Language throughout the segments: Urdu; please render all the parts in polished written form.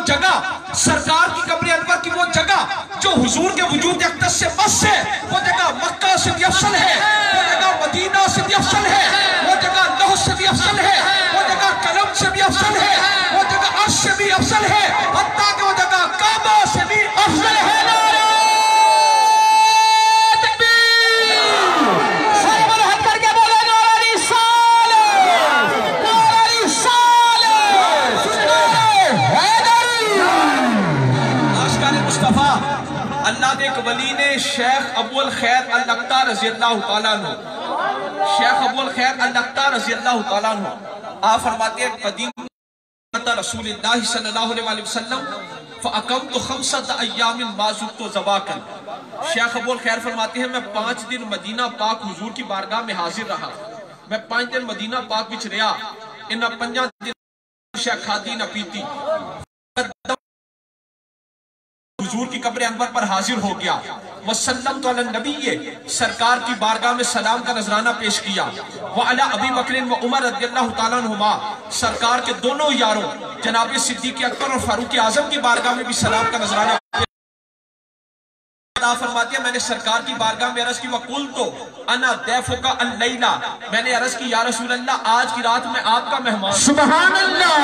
جگہ، سرکار کی قبر انور کی وہ جگہ جو حضور کے وجود اقدس سے بس ہے، وہ جگہ مکہ سے بھی افضل ہے، وہ جگہ مدینہ سے بھی افضل ہے، وہ جگہ لوح سے بھی افضل ہے، وہ جگہ قلم سے بھی افضل ہے، وہ جگہ عرش سے بھی افضل ہے، حتیٰ کہ وہ جگہ کعبہ سے بھی افضل ہے۔ اللہ دے ایک ولی نے شیخ ابو الخیر النقطہ رضی اللہ تعالیٰ عنہ، شیخ ابو الخیر النقطہ رضی اللہ تعالیٰ عنہ آپ فرماتے ہیں قدیم رسول اللہ صلی اللہ علیہ وسلم فَأَقَمْتُ خَمْسَةَ أَيَّامٍ مَا زُلْتُ زَوَاقًا۔ شیخ ابو الخیر فرماتے ہیں میں 5 دن مدینہ پاک حضور کی بارگاہ میں حاضر رہا، میں 5 دن مدینہ پاک بچ رہا، انہا 5 دن شیخ کھادی نہ پیتی، حضور کی قبر انور پر حاضر ہو گیا، وَسَلَّمْتُ عَلَى النَّبِيِّ سرکار کی بارگاہ میں سلام کا نذرانہ پیش کیا، وَعَلَىٰ أَبِي بَكْرٍ وَعُمَرَ رضی اللہ تعالیٰ عنہما سرکار کے دونوں یاروں جناب صدیق اکبر اور فاروق اعظم کی بارگاہ میں بھی سلام کا نذرانہ فرماتی ہے میں نے سرکار کی بارگاہ میں عرض کی وَقُلْتُ أَنَا دَيْفُكَ اللَّيْلَ، میں نے عرض کی یا رسول اللہ آج کی رات میں آپ کا مہمان، سبحان اللہ،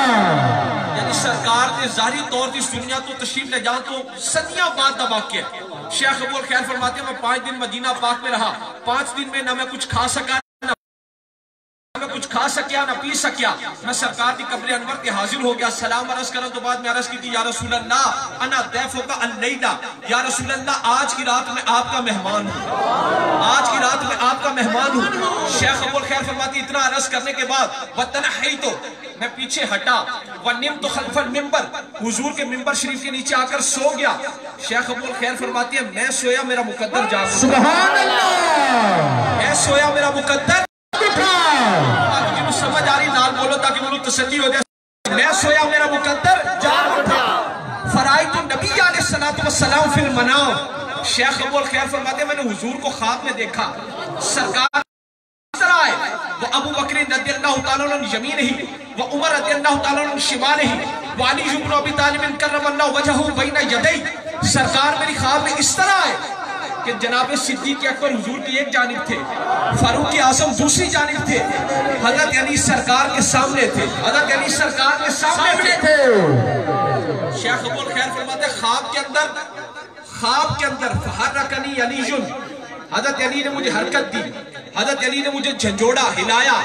یعنی سرکار نے ظاہری طور سے اس دنیا تو تشریف لے جان تو صدیاں بعد دا واقعہ ہے۔ شیخ ابو الخیر فرماتے ہیں میں 5 دن مدینہ پاک میں رہا، 5 دن میں نہ میں کچھ کھا سکا نہ پی سکیا، میں سرکار کی قبر انور کے حاضر ہو گیا، سلام عرض کرنے تو بعد میں عرض کی تھی یا رسول اللہ انا دیفوکا اللیلہ، یا رسول اللہ آج کی رات میں آپ کا مہمان ہوں، آج کی رات میں آپ کا مہمان ہوں۔ شیخ ابو الخیر فرماتی اتنا عرض کرنے کے بعد وَتَنَحِيْتُ میں پیچھے ہٹا، وَنِمْتُ خَلْفَ الْمِنْبَرِ حضور کے منبر شریف کے نیچے آ کر سو گیا۔ شیخ ابو الخیر فرماتی ہے میں سویا میرا مقدر جاگ اٹھا، سبحان اللہ، میں سویا میرا مقدر جنہوں سمجھ آ رہی نال بولو تاکہ انہوں تسلی ہو جائے، میں سویا میرا مقدر جاگ اٹھا، فرائیت النبی علیہ السلام فی المنام، شیخ ابو الخیر فرماتے ہیں میں نے حضور کو خواب میں دیکھا، سرکار آئے وہ ابو بکر رضی اللہ تعالیٰ عنہ یمین ہی وہ عمر رضی اللہ تعالیٰ عنہ شمال ہی وعلی بن ابی طالب کرم اللہ وجہہ بین یدی، سرکار میری خواب میں اس طرح آئے کہ جناب صدیق اکبر حضور کی ایک جانب تھے، فاروق اعظم دوسری جانب تھے، حضرت علی سرکار کے سامنے تھے، حضرت علی سرکار کے سامنے تھے۔ شیخ ابو الخیر فرماتے ہیں خواب کے اندر فحرکنی علی حضرت علی نے مجھے حرکت دی، حضرت علی نے مجھے جھنجھوڑا ہلایا،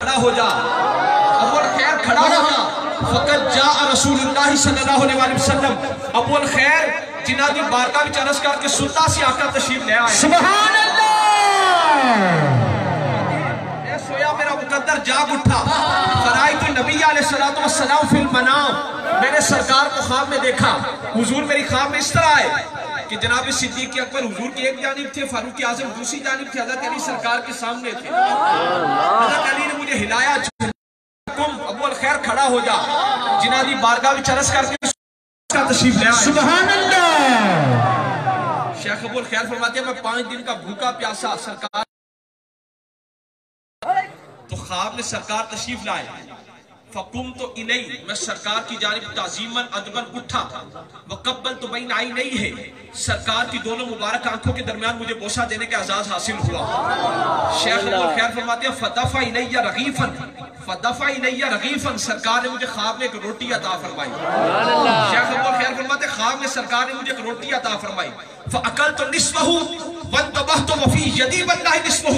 کھڑا ہو جا، ابو الخیر کھڑا ہو جا، فقط جاء رسول اللہ صلی اللہ علیہ وسلم، ابو الخیر جنہ دی بارگاہ وچ عرض کر کے سلطہ سی آقا تشریف لے آئے، سبحان اللہ، میں سویا میرا مقدر جاگ اٹھا، فرائیت النبی علیہ السلام فی المنام، میں نے سرکار کو خواب میں دیکھا، حضور میری خواب میں اس طرح آئے کہ جناب صدیق اکبر حضور کی ایک جانب تھے، فاروق اعظم دوسری جانب تھے، حضرت علی سرکار کے سامنے تھے، حضرت علی نے مجھے ہلایا، ابو الخیر کھڑا ہو جا، جنہ دی بارگاہ وچ عرض کر کے تشریف لے آئے، سبحان اللہ۔ شیخ ابو الخیر فرماتے ہیں میں 5 دن کا بھوکا پیاسا، سرکار تو خواب میں سرکار تشریف لائے، فَقُمْتُ إِلَيْهِ میں سرکار کی جانب تعظیماً ادباً اٹھا، وَقَبَّلْتُ بَيْنَ عَيْنَيْهِ سرکار کی دونوں مبارک آنکھوں کے درمیان مجھے بوسہ دینے کا اعزاز حاصل ہوا۔ شیخ ابو الخیر فرماتے ہیں فَدَفَ إِلَيَّ رَغِيفًا سرکار نے مجھے خواب میں ایک روٹی عطا فرمائی، شیخ ابو الخیر فرماتے ہیں خواب میں سرکار نے مجھے ایک روٹی عطا فرمائی، فَأَكَلْتُ نِصْفَهُ وَانْتَبَهْتُ وَفِي يَدِي وَاللَّهِ نِصْفَهُ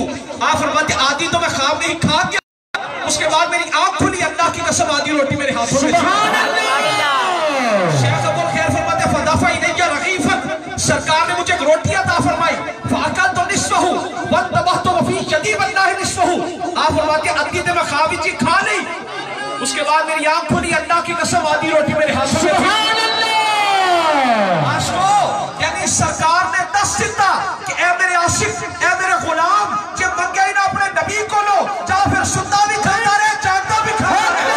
آپ فرماتے ہیں آدھی تو میں خواب میں ہی کھا گیا، اس کے بعد میری آنکھ کھلی، اللہ کی قسم آدھی روٹی میرے ہاتھوں میں، سبحان اللہ۔ شیخ ابو الخیر فرماتے ہیں فَدَفَ إِلَيَّ رَغِيفًا سرکار نے مجھے ایک روٹی عطا فرمائی، فَأَكَلْتُ نِصْفَهُ وَانْتَبَهْتُ وَفِي يَدِي وَاللَّهِ نِصْفَهُ آپ فرماتے ہیں آدھی تو میں خواب ہی کھا لی، اس کے بعد میری آنکھ کھلی، اللہ کی قسم آدھی روٹی میرے ہاتھوں میں، سبحان اللہ۔ عاشقو یعنی سرکار نے دس دیتا کہ اے میرے عاشق، اے میرے غلام، جب منگے ہی نہ اپنے نبی کو لو، جا پھر سنتا بھی کھاتا رہے، جانتا بھی کھاتا رہے۔